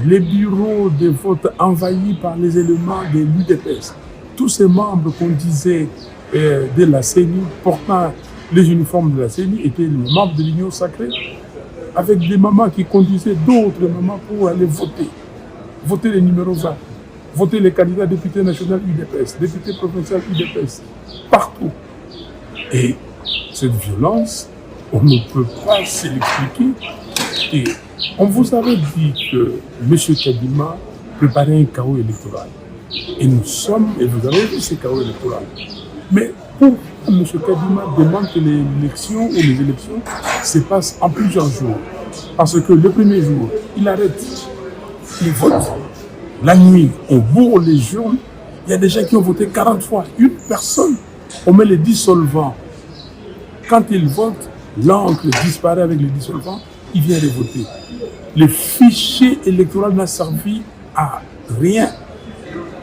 les bureaux de vote envahis par les éléments de l'UDPS. Tous ces membres qu'on disait de la CENI, portant les uniformes de la CENI, étaient les membres de l'Union sacrée, avec des mamans qui conduisaient d'autres mamans pour aller voter. Voter les numéros 20, voter les candidats députés nationaux UDPS, députés provinciaux UDPS, partout. Et cette violence, on ne peut pas se l'expliquer. Et on vous avait dit que M. Kadima préparait un chaos électoral. Et nous sommes, et vous avez vu ce chaos électoral. Mais pourquoi M. Kadima demande que l'élection ou les élections se passent en plusieurs jours? Parce que le premier jour, il arrête les votes. La nuit, on bourre les journaux. Il y a des gens qui ont voté 40 fois. Une personne, on met les dissolvants. Quand ils votent, l'encre disparaît avec les dissolvants, il vient les voter. Le fichier électoral n'a servi à rien.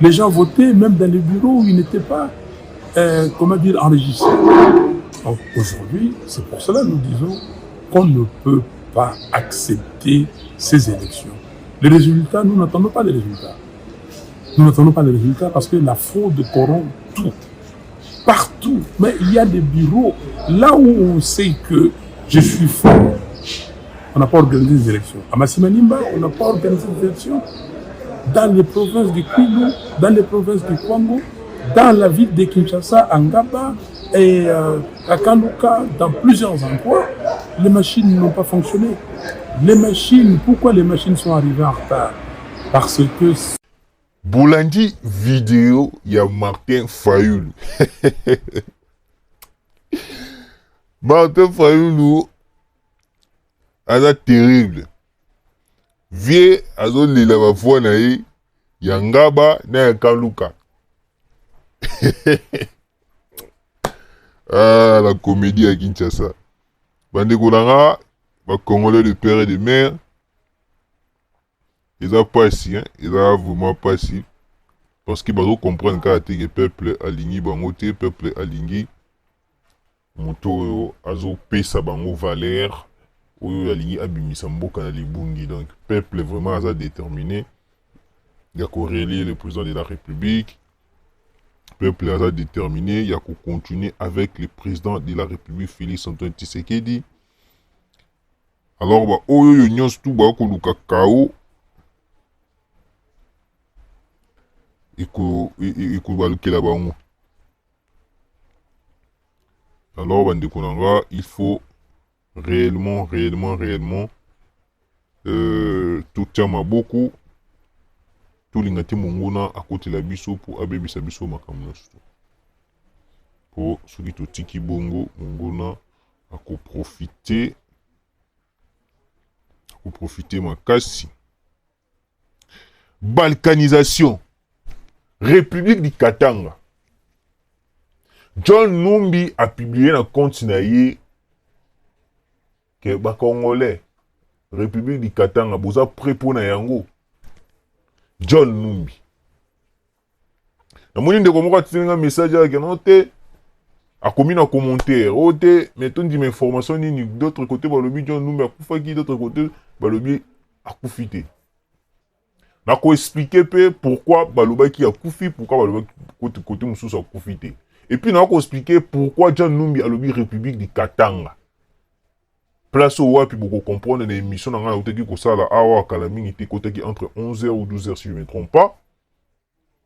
Les gens votaient même dans les bureaux où ils n'étaient pas enregistrés. Donc aujourd'hui, c'est pour cela que nous disons qu'on ne peut pas accepter ces élections. Les résultats, nous n'attendons pas les résultats. Nous n'attendons pas les résultats parce que la fraude corrompt tout. Partout. Mais il y a des bureaux, là où on sait que je suis fort, on n'a pas organisé des élections. À Massimanimba, on n'a pas organisé des élections. Dans les provinces du Kwilu, dans les provinces du Kwango, dans la ville de Kinshasa, à Ngaba et à Kanouka, dans plusieurs endroits, les machines n'ont pas fonctionné. Les machines, pourquoi les machines sont arrivées en retard? Parce que... Boulandi vidéo, il y a Martin Fayoulou. Martin Fayoulou, c'est terrible. Vieux, azo lila ba voix na ye, ya Ngaba na ya Kaluka. Ah, la comédie à Kinshasa. Bande Kolanga, ba Congolais de père et de mère, ils ont pas si, hein, ils ont vraiment pas si. Parce qu'ils doivent comprendre que le peuple aligné, le peuple aligné, moto azo pesa bango valeur, ou aligné abimisa mboka na libungi. Donc, le peuple vraiment a déterminé. Il y a qu'à réélire le président de la République. Le peuple a déterminé. Il y a qu'à continuer avec le président de la République, Félix Antoine Tshisekedi. Alors, bah, oyo nyons tout ba ko luka kao. Alors, Bandekonanga, il faut réellement, tout tient beaucoup, tout l'ingati mongona à côté de la biso pour abébi sa biso makamunos. Pour ceux qui tiki bongo, mongona à profiter ma casse. Balkanisation. République du Katanga. John Numbi a publié dans compte naïe que ba Congolais République du Katanga boza prêt pour na yango. John Numbi. Na moni de komoko tinga message à genote a commis dans commentaire. Ote mettons dit information ni d'autre côté ba lobi John Numbi a kufaki d'autre côté ba lobi a kufité. Na ko expliquer pourquoi Balobaki a koufi, pourquoi Balobaki côté Moussous a koufité. Et puis na ko expliquer pourquoi John Numbi a lobby République du Katanga. Place au wapi beaucoup comprendre les émissions dans la qui ko sala awa kalamini te côté qui entre 11h ou 12h si je ne me trompe pas.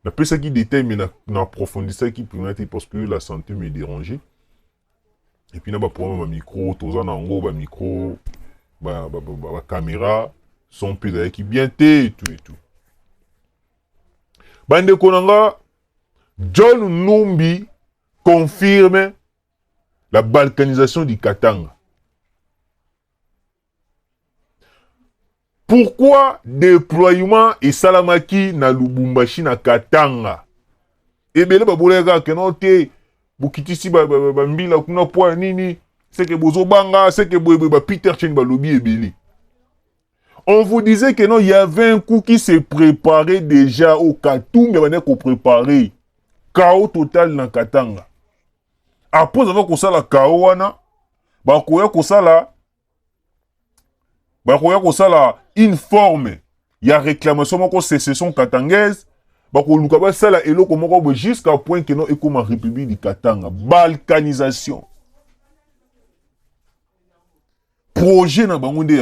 Na peu ça qui détermine na approfondir ça qui permet parce que la santé me dérangeait. Et puis na ba problème ba micro, toza na ngo ba micro, ba caméra, son pédale qui bien té et tout. Bande Konanga, John Numbi confirme la balkanisation du Katanga. Pourquoi déploiement et salamaki na Lubumbashi na Katanga? Et bien, babolega kenote bukitisi mbila kuna poa nini, c'est que bozo banga, c'est que Peter Chen balobi ebeli. On vous disait que non, il y avait un coup qui se préparait déjà au Katoum, mais on est qu'on préparait. Chaos total dans Katanga. Après avoir qu'on ça la chaos wana, bah qu'on ça la une forme il y a réclamation moko sécession katangaise bakoluka basala eloko moko jusqu'à point que non ekoma République du Katanga. Balkanisation projet na bango nde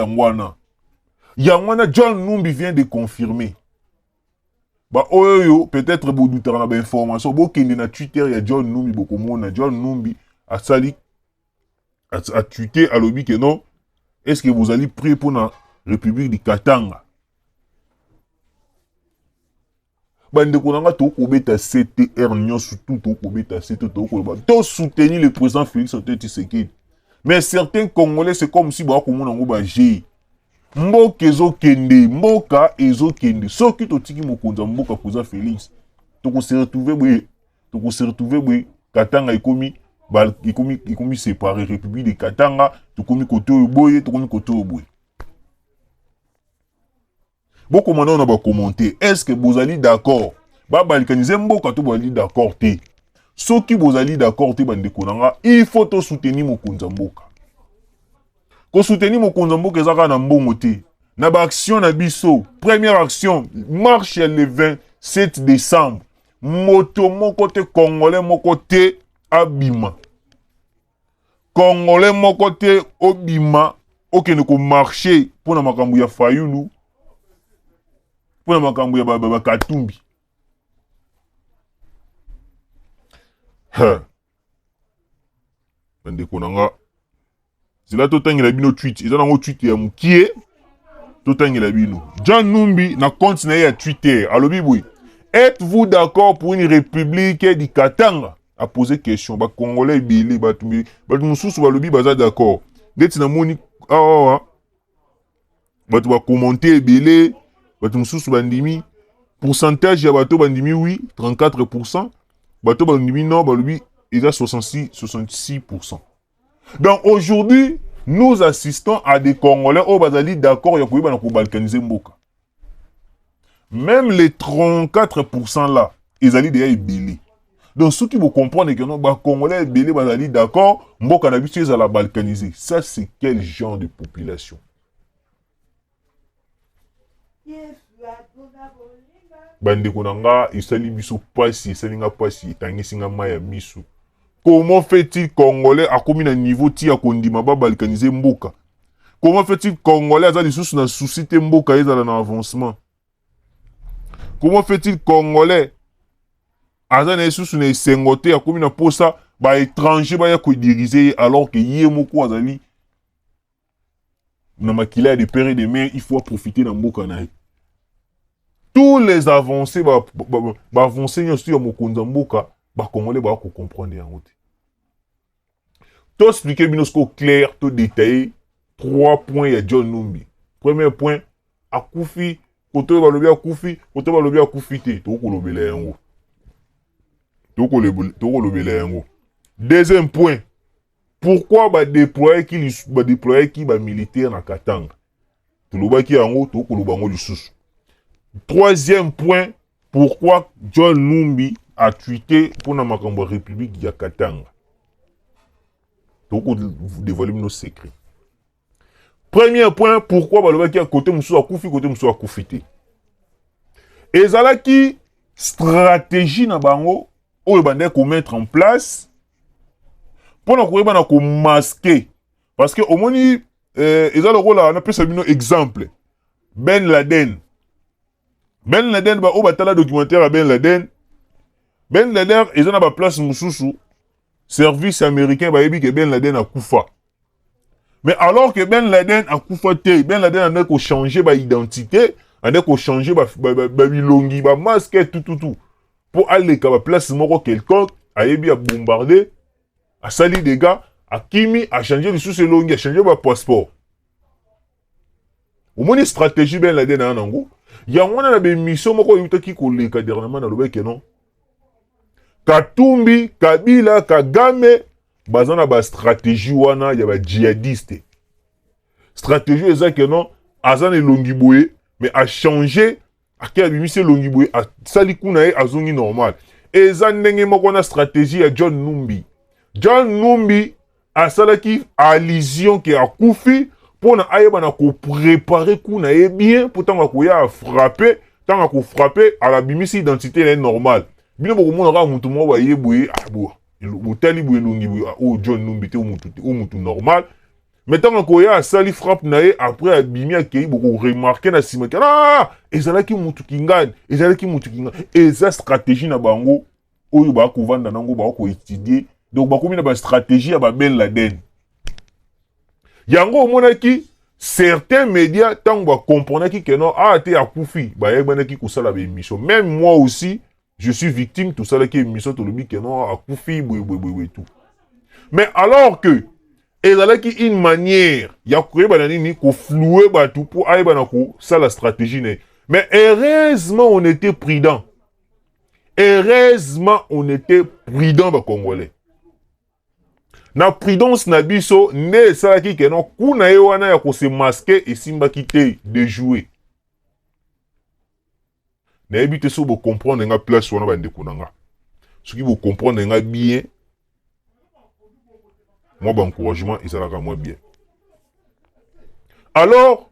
yangwana John Numbi vient de confirmer. Oyo peut-être boudouter na ba information bokende na Twitter ya John Numbi bokomona John Numbi a sali a tweeté à lobby que non. Est-ce que vous allez prier pour la République du Katanga? Bande konanga to kobeta CTR nyon surtout to kobeta CTR to soutenir le président Félix Antoine Tshisekedi. Mais certains Congolais c'est comme si ba komona ngo ba G. Mboka ezokende, mboka ezokende. Soki totiki mokonza mboka président Félix. To se retrouver boy Katanga ikomi séparé République de Katanga, tout comme côté boye, tout comme côté boye. Beaucoup maintenant on a commenté, est-ce que vous allez d'accord? Balkaniser mboka to bali d'accord te. Ceux qui vous allez d'accord te bande konanga, il faut to soutenir mokonza mboka. Ko soutenir mokonza mboka ezaka na mbongo te. Na ba action na biso, première action, marche le 27 décembre. Moto moko te congolais moko te abima. Congolais moko te obima okende ko marcher pour na makambo ya Fayulu pour na makambo ya baba Katumbi. Bande konanga zila totangela bino tweet ezana ngo tweet ya mukie totangela bino John Numbi na compte na ya Twitter alobi boy, êtes-vous d'accord pour une république du Katanga? A poser question ba congolais bilé ba tumbi ba mususu ba lobi baza d'accord ndeti na moni ba tu ba commenter bilé ba mususu ba ndimi pourcentage ya bato ba ndimi oui 34%, bato ba ndimi non ba lobi ils a 66%. Donc aujourd'hui nous assistons à des Congolais au bazali d'accord ya koyeba na ko balkaniser mboka. Même les 34% là ils allaient déjà bilé. Donc ceux qui vous comprennent que non, bah Congolais belé bazali d'accord, mboka na biso à la balkaniser. Ça c'est quel genre de population? Bande konanga isali biso pasi, isalinga pasi, tangisinga maya misu. Comment fait-il Congolais à combien de niveau ti a kondima ba balkaniser mboka? Comment fait-il Congolais à zali sous na souci te mboka ezala na avancement? Comment fait-il Congolais azana esusu na esengote akomi na posa ba étranger ba ya ko diriger alors que yé moko azali na makila de père de mère, il faut profiter na mboka na. Tous les avancées ba avancer nyo sur mokonza mboka ba congolais ba ko comprendre yango te. To expliquer binosko clair, to détailler 3 points ya John Numbi. Premier point, akufi, koto ba lobi akufi, koto ba lobi akufi te, to ko lobela yango. Deuxième point, pourquoi ba déployer qui ba militaire na Katanga? Tulobaki yango to ko lobango lisusu. Troisième point, pourquoi John Numbi a tweeté pour na makambo République ya Katanga? To ko dévoiler nos secrets. Premier point, pourquoi ba lobaki à côté musu akufi côté musu akufité? Ezalaki stratégie na bango ou le bandit qu'on mettre en place pour nous masquer parce que au moins ils ont le rôle là on appelle ça un exemple. Ben Laden ba au batala documentaire à Ben Laden ils ont la place mususu service américain ba yebi que Ben Laden a kufa. Mais alors que Ben Laden a kufa te, Ben Laden a ko changer ba identité, a ko changer ba bilongi ba masque tout pour aller à la place moko quelconque, a yebi a bombarder, a sali des gars, a kimi, a changer le sous-selongi, a changer ba passeport. Au moins une stratégie Ben Laden na nango. Ya mwana na be mission moko yutaki ko leka dernièrement na lobeke non. Katumbi, Kabila, Kagame, bazana ba stratégie wana ya ba djihadiste. Stratégie ezake non, azana longi boye, mais a changer a qui a mis ce Longiboué a sali kunae a zongi normal. Et ça ndenge moko na stratégie ya John Numbi. John Numbi a salaki allusion qui a koufi pour na ayeba na ko préparer kuna e bien pour tanga ko ya frapper tanga ko frapper à la bimisi identité est normale bino boko mona ka mutu mo ba yebwe abo botali bwe lungi o John Numbite o mutu normal mais tanga ko ya sali frappe na ye après abimi akei boko remarquer na sima ah ezalaki mutu kingani eza stratégie na bango oyo ba ko vanda nango ba ko étudier donc ba komi na ba stratégie ya ba Ben Laden. Yango monaki certains médias tant va comprendre que non te akufi ba yebanaki ko sala ba émission même moi aussi je suis victime tout ça là qui émission to lobi que non akufi tout mais alors que ezalaki une manière ya ko yeba nini ko flouer ba tout pour ayeba na ko sala stratégie ne mais heureusement on était prudent ba Congolais. Na prudence na biso ne salaki ke non kuna ye wana ya ko se masquer et simba kite de jouer. Na ebite so bo comprendre nga place wana ba ndeko nanga. Ce qui vous comprendre nga bien. Moi ba encouragement ezalaka moi bien. Alors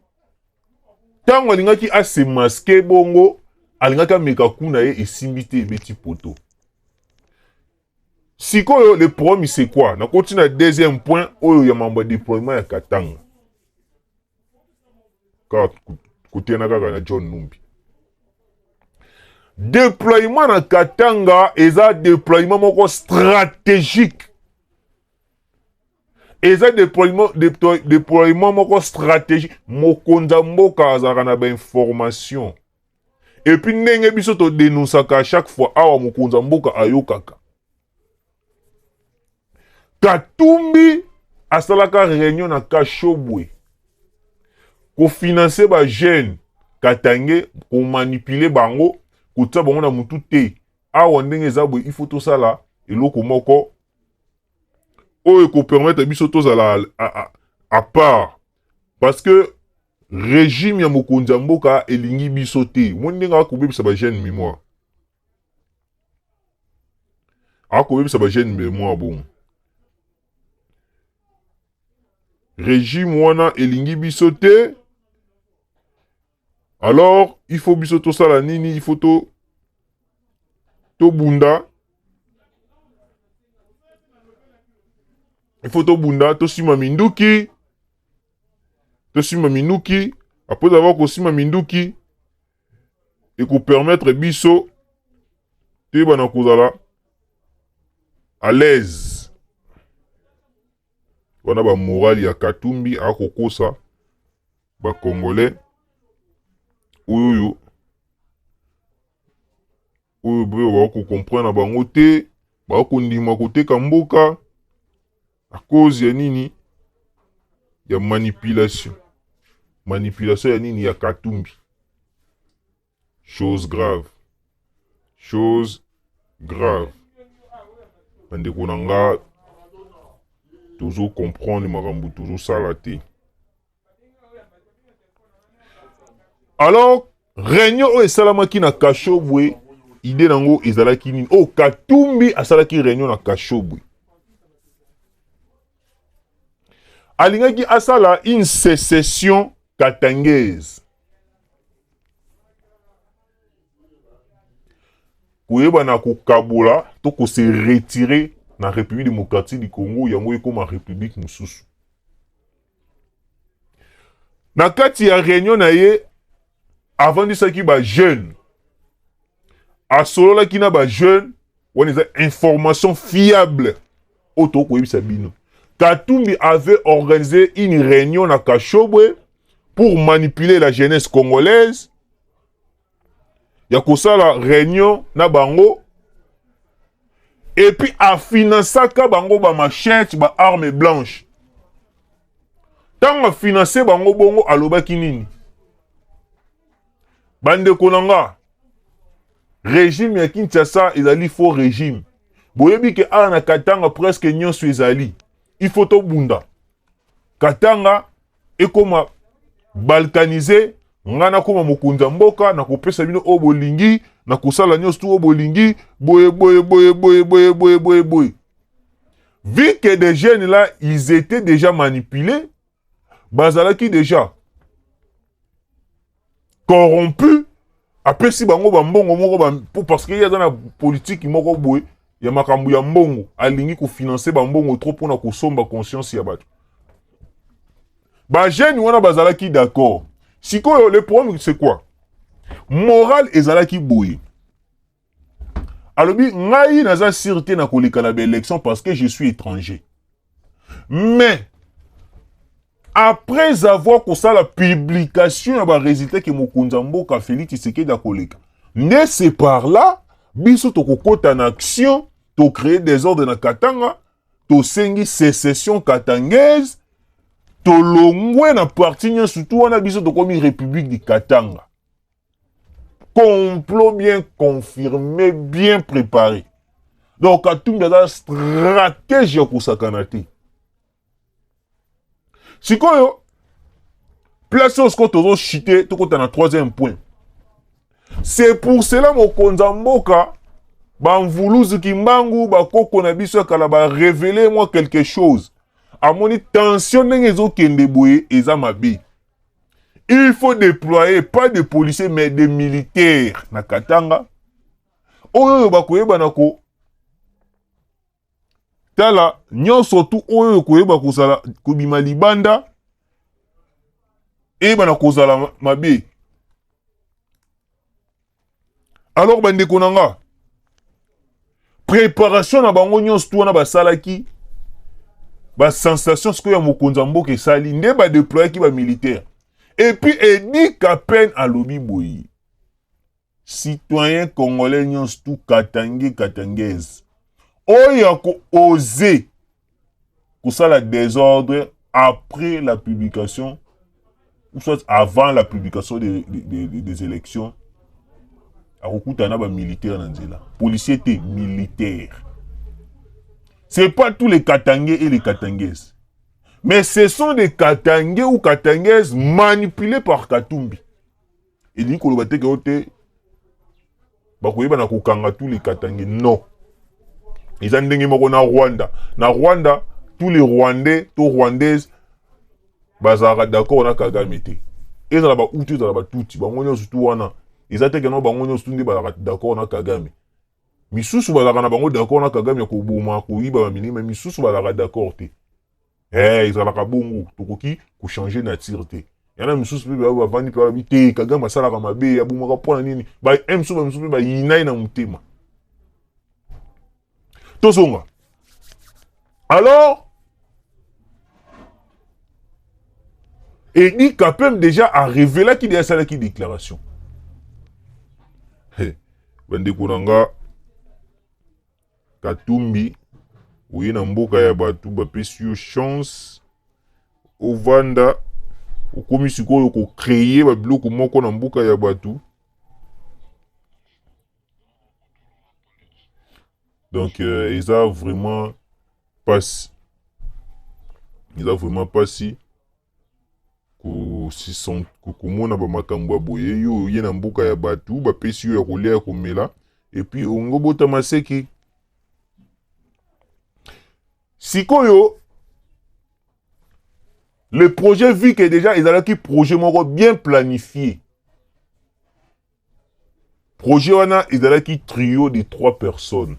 tango linga ki a se masquer bongo alingaka meka kuna ye esimbite beti poto. Sikoyo le problème c'est quoi? Na continue deuxième point oyo ya mambo déploiement ya Katanga. Côté na kaka na John Numbi. Déploiement na Katanga eza déploiement moko stratégique. Eza déploiement moko stratégique. Mokonza mboka azaka na ba information. Et puis ndenge biso to dénonçaka à chaque fois awa mokonza mboka ayokaka. Katumbi asalaka réunion na Kashobwe ko financer ba jeune Katange ko manipuler bango ko tsa bango na mutu te awa ndenge zabwe il faut to sala eloko moko oyo ko permettre biso to sala à part parce que régime ya mokonza mboka elingi biso te mondinga ko bebisa ba jeune mémoire ako bebisa ba jeune mémoire bon régime wana elingi biso te alors il faut biso to sala nini il faut to bunda il faut to bunda to sima minduki après avoir ko sima minduki et ko permettre biso te bana kozala à l'aise. Wana ba morali ya Katumbi akokosa ba Congolais oyo ba ko comprendre bango te ba ko ndima koteka mboka à cause ya nini ya manipulation ya nini ya Katumbi. Chose grave bande konanga toujours comprendre makambo toujours salaté. Alors réunion o esalamaki na Kashobwe idée nango ezalaki nini o Katumbi asalaki réunion na Kashobwe alingaki asala une sécession katangaise koyeba na kokabula to ko se retirer na République démocratique du Congo yango ekoma République mususu. Na kati ya réunion na ye avant disaki ba jeune asolola kina ba jeune wana eza information fiable oto ko yebisa bino. Katumbi avait organisé une réunion na Kashobwe pour manipuler la jeunesse congolaise. Ya kosala réunion na bango et puis a financaka bango ba machette ba arme blanche. Tant a financé bango bongo alobaki nini? Bande konanga régime ya Kinshasa ezali faux régime. Boyebi ke ana Katanga presque nyonso ezali. Il faut to bunda. Katanga ekoma balkanisé ngana koma mokonza mboka na kopesa bino obolingi na kosala nyonso tu obolingi boye. Vu que des jeunes là ils étaient déjà manipulés bazalaki déjà corrompu. Après si bango bambongo moko parce qu'il y a dans la politique moko boye ya makambu ya mbongo alingi ko financer bambongo trop pour na ko somba conscience ya bato. Ba jeune wana bazalaki d'accord. Sikoyo le problème c'est quoi? Moral ezalaki boye. Alobi ngai naza sûreté na koleka na élection parce que je suis étranger. Mais après avoir fait la publication de résultat que Mokonza Mboka Félix Tshisekedi da koleka, ne c'est par là biso to kokota en action to créer des ordres na Katanga, to sengi sécession katangaise, to longwe na parti surtout on a biso to komi République du Katanga. Complot bien confirmé, bien préparé. Donc à tout la stratégie pour sakanate. Sikoyo, place au score toujours chité, tout côté dans le troisième point. C'est pour cela Mokonza Mboka, Banvoulouz Kimbangu, Bakoko Nabiso Kalaba, révélez-moi quelque chose. À mon tension, n'engezo kendeboye, ezamabi. Il faut déployer pas de policiers mais des militaires na Katanga. Oyo bakoye banako. Tala, nyonso tu oyo koyeba kozala kobima libanda et bana kozala mabe. Alors bande konanga. Préparation na bango nyonso tu wana basalaki. Ba sensation ce que ya Mokonza Mboka esali nde ba déployer ki ba militaire. Et puis Edi Kapen à lobi boyi. Citoyen congolais nyonso tu katangé katangaise. Oya ko osé pour ça la désordre après la publication ou soit avant la publication des élections a rekutana ba militaire na nzela policier était militaire. C'est pas tous les Katangais et les Katangaises, mais ce sont des Katangais ou Katangaises manipulés par Katumbi. Et dit ko lobate ko te ba koyeba na kokanga tous les Katangais. Non. Ils ont dit na Rwanda. Na Rwanda, tous les Rwandais, tous Rwandaises, bazara d'accord na Kagame te. Ils ont ba outu za ba tuti, ba ngonyo surtout wana. Ils ont dit que non ba ngonyo surtout ndi ba d'accord na Kagame. Misusu bazara na bango d'accord na Kagame ko boma ko yiba ba minima misusu bazara d'accord te. Ils ont la bongo tokoki ko changer nature te. Yana misusu pe ba vandi pe ba te Kagame sala ka mabe ya boma ka pona nini. Ba misusu ba yinai na mutema. Tosonga. Alors, et dit Kapem déjà a révélé qu'il y a ça qui déclaration. Bande Kuranga Katumbi, oui na mboka ya batu ba pesio chance au vanda au komisi ko créer ba biloko moko na mboka ya batu. Donc, ils ont vraiment pas si. Ils ont vraiment pas si. Si sont kumona ba makambo boye yo yena mbuka ya batu ba pesi yo ya kolia komela et puis ongobota maseki. Sikoyo le projet vu que déjà ils ont qui projet moko bien planifié. Projet wana ils ont qui trio de 3 personnes.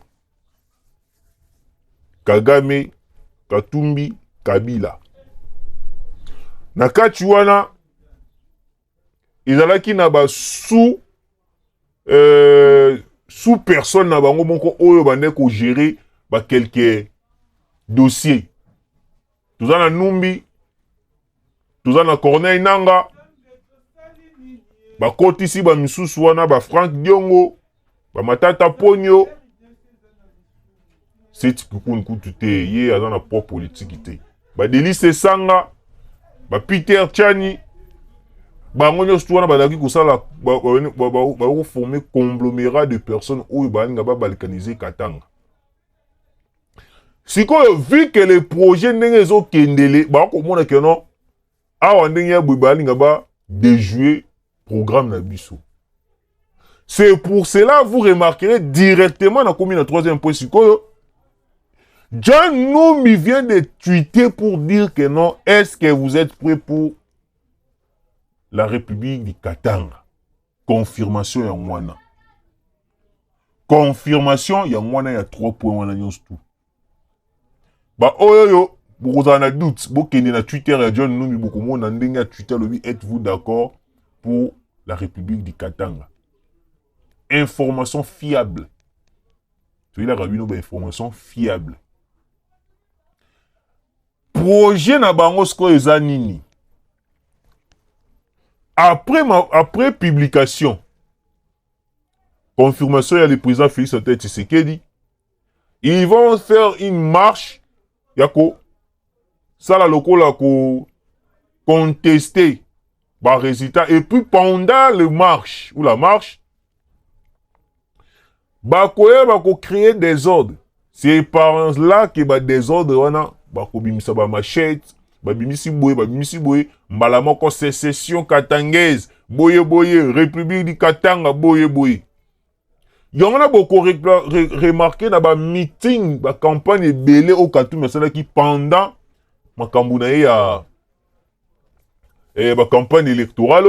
Kagame, Katumbi, Kabila. Nakati wana ezalaki na ba sous personne na bango moko oyo bande ko gérer ba quelques dossiers. Tuzana Numbi, tuzana Corneille Nanga, ba kotisi ba misusu wana ba Frank Diongo, ba Matata Ponyo. C'est kukun kutute ye azana propre politique te. Ba Delice Sanga, ba Peter Chani, ba ngonyo stwana ba daki kusala ba former conglomérat de personnes où ba nga ba balkaniser Katanga. Sikoyo vu que les projets ndenge zo kendele ba ko mona que non awa ndenge ya ba nga ba déjouer programme na biso. C'est pour cela vous remarquerez directement na commune 3e point sikoyo John Numbi vient de tweeter pour dire que non, est-ce que vous êtes prêts pour la République du Katanga? Confirmation ya mwana. Confirmation ya mwana ya 3 points wana nyonso tout. Ba oyo beaucoup en a doute, beaucoup na Twitter ya John Numbi beaucoup monde ndenge ya Twitter lobi êtes-vous d'accord pour la République du Katanga? Information fiable. Tu la rabino ba information fiable. Projet na bango sko eza nini? Après publication, confirmation, il y a le président Félix Antoine Tshisekedi. Ils vont faire une marche. Yako, ça la loco la ko contester par résultat. Et puis pendant le marche ou la marche, bako créer des ordres. C'est par là que ba des ordres wana bako bimisa ba machette. Babimisi boye, mbalamoko sécession katangaise, boye, République du Katanga, boye. Y'en a beaucoup remarqué dans ba meeting, ba campagne belé au Katoum, qui pendant ma campagne ba campagne électorale,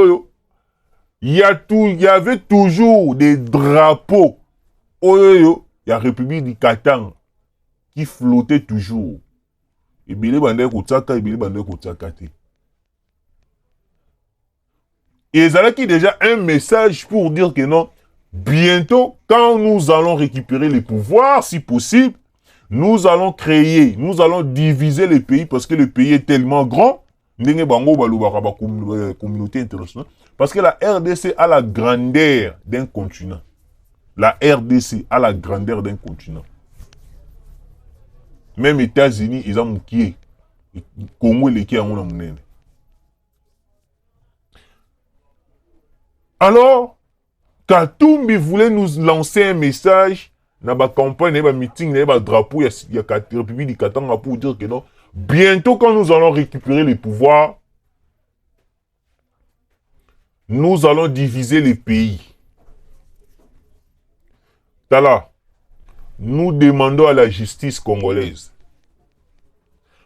il y avait toujours des drapeaux, il y a République du Katanga qui flottait toujours. Et il y a déjà un message pour dire que non, bientôt, quand nous allons récupérer les pouvoirs, si possible, nous allons créer, nous allons diviser le pays parce que le pays est tellement grand, communauté internationale, parce que la RDC a la grandeur d'un continent. La RDC a la grandeur d'un continent. Même les États-Unis, ils ont mouqué. Congo, les qui ont mouqué. Alors, Katumbi voulait nous lancer un message dans la campagne, dans la meeting, dans le drapeau, il y a la République du Katanga pour dire que non, bientôt quand nous allons récupérer les pouvoirs, nous allons diviser les pays. Tala, nous demandons à la justice congolaise,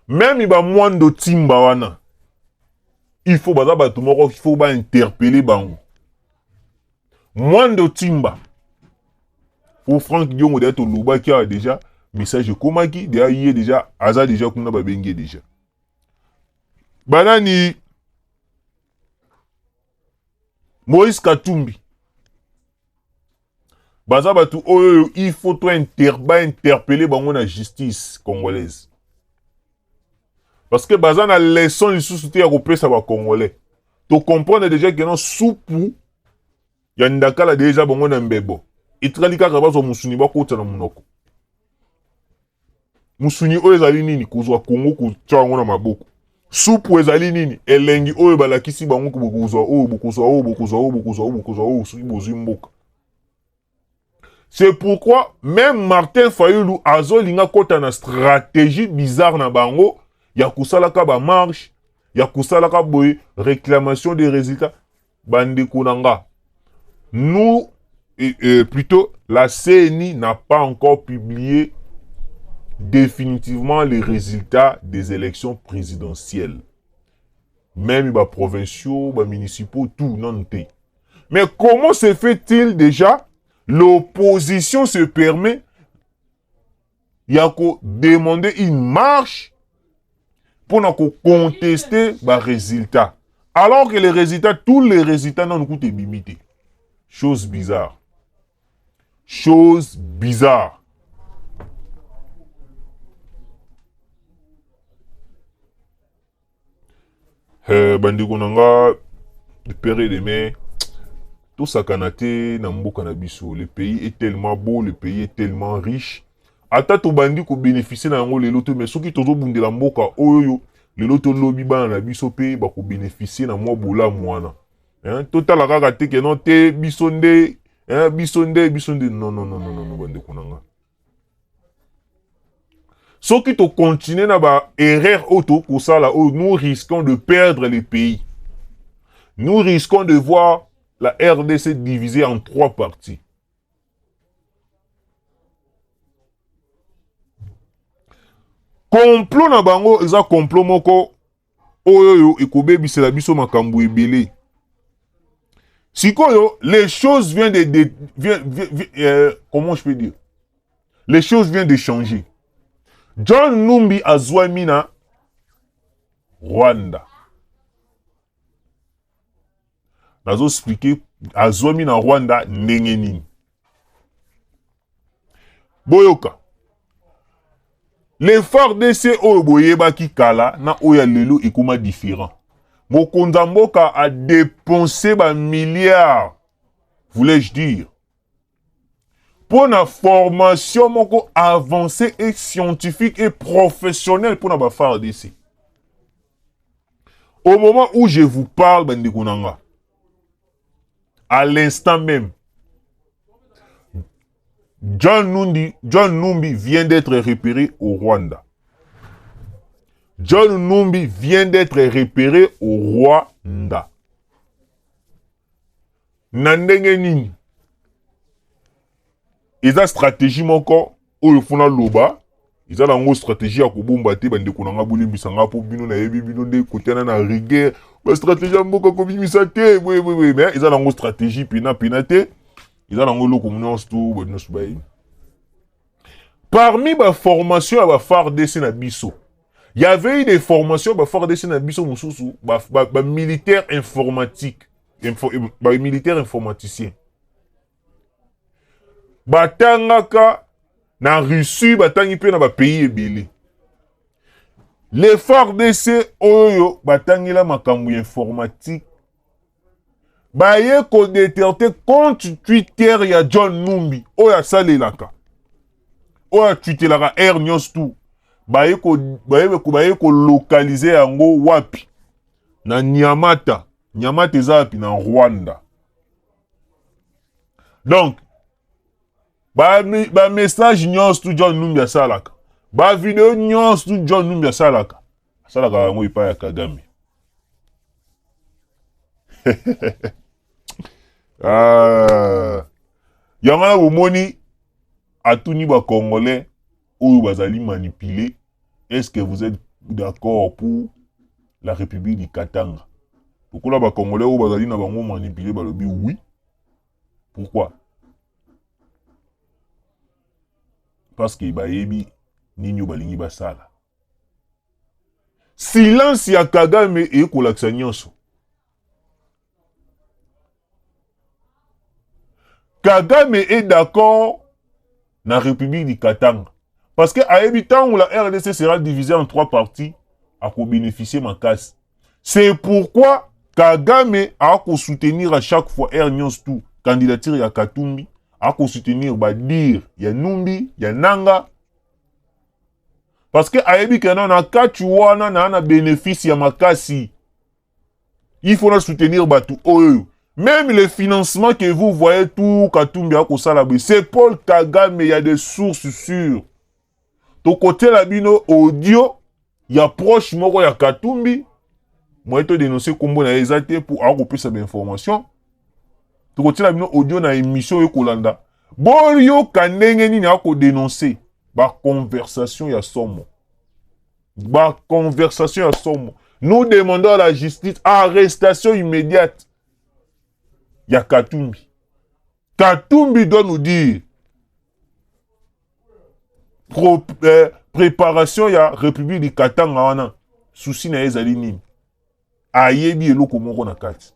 même il y a moins de timbawana, il faut interpeller bango. Moins de timba. Pour Franck Diongo d'être au Luba qui a déjà message Komaki, déjà Aza déjà kuna babengi déjà. Banani Moïse Katumbi. Baza batu oyo il faut interpeller bango na justice congolaise. Parce que baza na leçon li sous-souté à kopesa ba congolais. To comprendre déjà que non soupu yandakala déjà bango na mbebo. Itralika kabazo musuni bakota na munoko. Musuni oyo ezali nini kozwa Kongo kutya ngo na maboko. Soupu ezali nini elengi oyo balakisi bango kozwa oyo bokozwa suki bozwi mboka. C'est pourquoi même Martin Fayulu azolinga kota na stratégie bizarre na bango ya kusalaka ba marche, ya kusalaka boye réclamation des résultats bande kunanga. Nous plutôt la CENI n'a pas encore publié définitivement les résultats des élections présidentielles. Même les provinciaux, les municipaux, tout non. Mais comment se fait-il déjà? L'opposition se permet de demander une marche pour contester les résultats. Alors que les résultats, tous les résultats n'ont pas été limités. Chose bizarre. Chose bizarre. Bandeko nanga, le père et les mères, tout ça kanate na mboka na biso. Le pays est tellement beau, le pays est tellement riche. Ata to bandi ko bénéficier na ngo le loto, mais ceux qui tozo bundela mboka oyo le loto lobi ba na biso pe ba ko bénéficier na mwa bola mwana. Total la kaka te ke non te bisonde, bisonde non bandeko nanga. Ceux qui te continuent na ba erreur auto ko sala o nous risquons de perdre les pays. Nous risquons de voir la RDC divisée en 3 parties. complot na bango eza complot moko oyo ekobebisela biso makambo ebele. Sikoyo, les choses viennent comment je peux dire? Les choses viennent de changer. John Numbi azwami na Rwanda. Nazo expliquer azwami na Rwanda ndenge nini. Boyoka. Les FARDC oyo boyebaki kala na oya lelo ekoma différent. Mokonza mboka a dépensé ba milliards, voulais-je dire, pour la formation moko avancée et scientifique et professionnelle pour la FARDC. Au moment où je vous parle, Bandekunanga, à l'instant même, John Numbi vient d'être repéré au Rwanda. John Numbi vient d'être repéré au Rwanda. Nandenge nini. Ils ont stratégie moko oyo funa loba. Ils ont une stratégie à kubumba te bande kunanga buli bisanga po bino na yebi bino de kotana na rigueur. Ba stratégie moko ko bimisa te. Oui, mais ils ont une stratégie pina te. Ils ont une locomotion tout bonno subai. Parmi ba formation à ba FARDC na biso. Il y avait eu des formations bah FARDC na biso mususu bah militaire informatique militaire informaticien batangaka na Russie batangi pe na ba pays ebele. Les FARDC oyo batangila makambo informatique baye ko détecter compte Twitter ya John Numbi oyo salelaka oyo twitelaka Air News tout baye ko localiser yango wapi na Nyamata eza wapi na Rwanda. Donc ba message nyonso tout John Numbi asalaka ba video nyonso tout John Numbi asalaka yango ipa ya Kagame. Yangana bomoni atuni ba Congolais ou bazali manipulé. Est-ce que vous êtes d'accord pour la République du Katanga? Pourquoi les Congolais ou bazali na bango manipulé balobi oui? Pourquoi? Parce que bayebi nini balingi basala. Silence ya Kagame e kolakisa nyonso. Kagame est d'accord na République du Katanga. Parce que à habitant où la RDC sera divisée en 3 parties, à bénéficier ma casse. C'est pourquoi Kagame a soutenir à chaque fois Air News tout candidature ya Katumbi, a soutenir dire ya Numbi, ya Nanga. Parce que à habitant na Kachuana na bénéfice ya makasi. Il faut soutenir tout oyo. Même les financements que vous voyez tout Katumbi a kosalabe, c'est Paul Kagame, il y a des sources sûres. To côté la bino audio, il y a proche moko ya Katumbi. Moi to dénoncer kombo na ezate pour agrouper cette information. To côté la bino audio na émission e kolanda. Bon yo kanenge ni na ko dénoncer ba conversation ya somo. Ba conversation ya somo. Nous demandons à la justice arrestation immédiate. Ya Katumbi. Katumbi doit nous dire préparation ya République du Katanga wana souci na ezali nini ayebi eloko moko na kati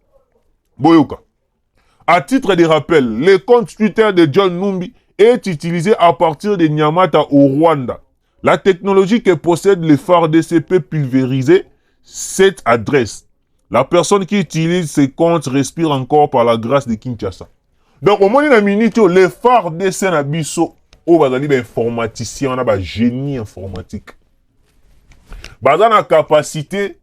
boyoka. À titre de rappel, le compte Twitter de John Numbi est utilisé à partir de Nyamata au Rwanda. La technologie que possède les FARDC peut pulvériser cette adresse. La personne qui utilise ces comptes respire encore par la grâce de Kinshasa. Donc au moment de minute les FARDC na biso ou bazali ba informaticien, on a ba génie informatique. Baza na capacité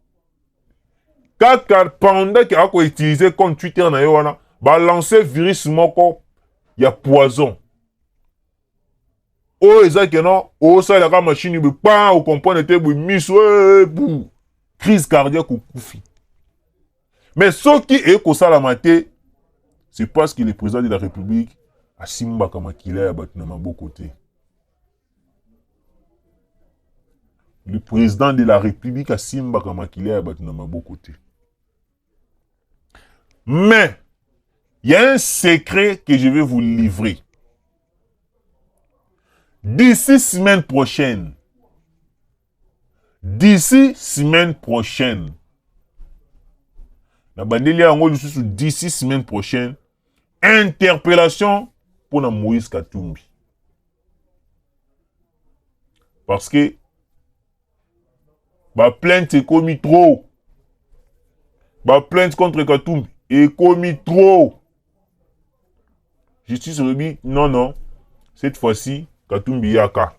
kaka pendant que ako utiliser compte Twitter na yo wana ba lancer virus moko ya poison. O ezaki non o ça la machine bi pa o comprendre te bi miso bu crise cardiaque ou kufi. Mais ce qui est ko sala maté c'est parce que le président de la République a simba kama kila ya batu na maboko te. le président de la République a simba kamakile ya batu na maboko te. Mais il y a un secret que je vais vous livrer. D'ici semaine prochaine, d'ici semaine prochaine, interpellation pour la Moïse Katumbi. Parce que ma plainte est commis trop. Ma plainte contre Katumbi est commis trop. Justice remis, non, cette fois-ci, Katumbi Yaka.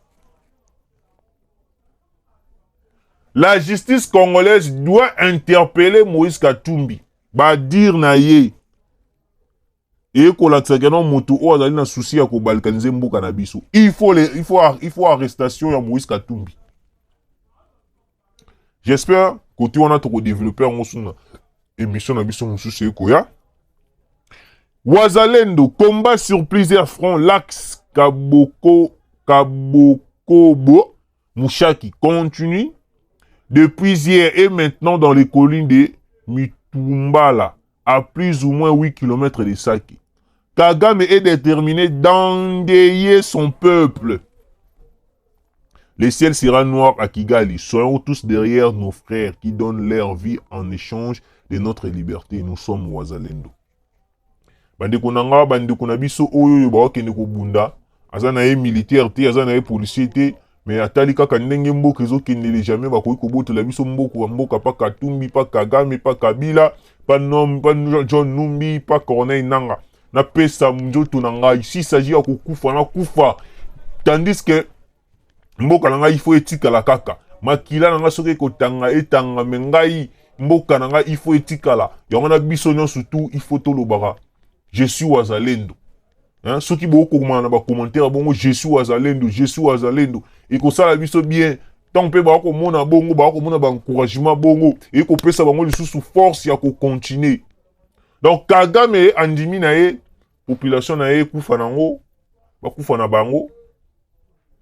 La justice congolaise doit interpeller Moïse Katumbi. Ba dire na ye. Et qu'on l'a tsakeno moto o azali na souci ya ko balkaniser mboka na biso. Il faut arrestation ya Moïse Katumbi. J'espère que tu en as trop développé en son émission na biso mususu ekoya. Wazalendo combat sur plusieurs fronts, l'axe Kabokobo Mouchaki continue depuis hier et maintenant dans les collines de Mitumbala, à plus ou moins 8 km de Saki. Kagame est déterminé d'endayer son peuple. Le ciel sera noir à Kigali. Soyons tous derrière nos frères qui donnent leur vie en échange de notre liberté. Nous sommes Wazalendo. Bandeko nanga, bandeko na biso oyo ba okende ko bunda. Azana ye militaire te, azana ye policier te. Mais atali kaka ndenge mboka ezokendele jamais bakoki kobotela biso mboka pa Katumbi, pa Kagame, pa Kabila, pa John Numbi, pa Corneille Nanga. Na pesa mjoto nanga, ici s'agit ya kokufa na kufa. Tandis que mboka nanga il faut etika la kaka. Makila nanga soki kotanga etanga mengai mboka nanga il faut etika la. Yango na biso nyon surtout il faut tolobara. Je suis Wazalendo. Hein? Ceux qui beaucoup na commentaire bongo je suis Wazalendo. Et que ça la biso bien. Tant que ba ko mona bongo ba ko mona ba encouragement bongo et ko pesa bango le sous force ya ko continuer. Donc Kagame andimi na ye population na ye kufa nango ba kufa na bango.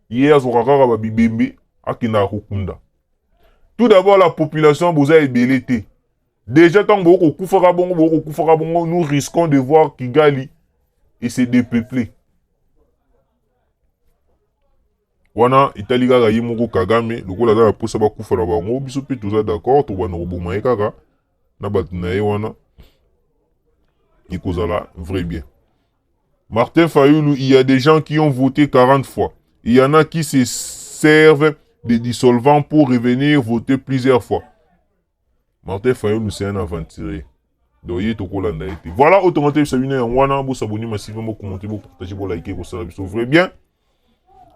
Hier zokaka ba bibembe akina kokunda. Tout d'abord la population boza ebelete. Déjà tant que kufaka bongo nous risquons de voir Kigali et se dépeupler. Wana Italie ga yimoko Kagame lokola za posa ba kufa na bango biso pe toza d'accord to bana roboma ekaka na batu na ye wana ikozala vrai bien. Martin Fayoulou, il y a des gens qui ont voté 40 fois. Il y en a qui se servent de dissolvants pour revenir voter plusieurs fois. Martin Fayoulou, c'est un aventurier. Voilà, autant que vous s'abonner massivement, commenter, vous partager, vous liker, vous ça vrai bien.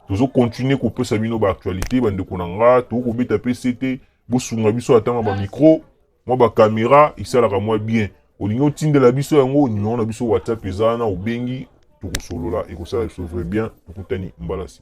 Toujours continuer qu'on peut s'abonner aux actualités, bande de konanga, tout qu'on peut taper CT, vous souvenez biso attendre ma micro, moi ba caméra, il sert à moi bien. Au niveau de la biso yango, numéro na biso WhatsApp ezana au bengi, tout solo là et que ça vrai bien, tout tani mbalasi.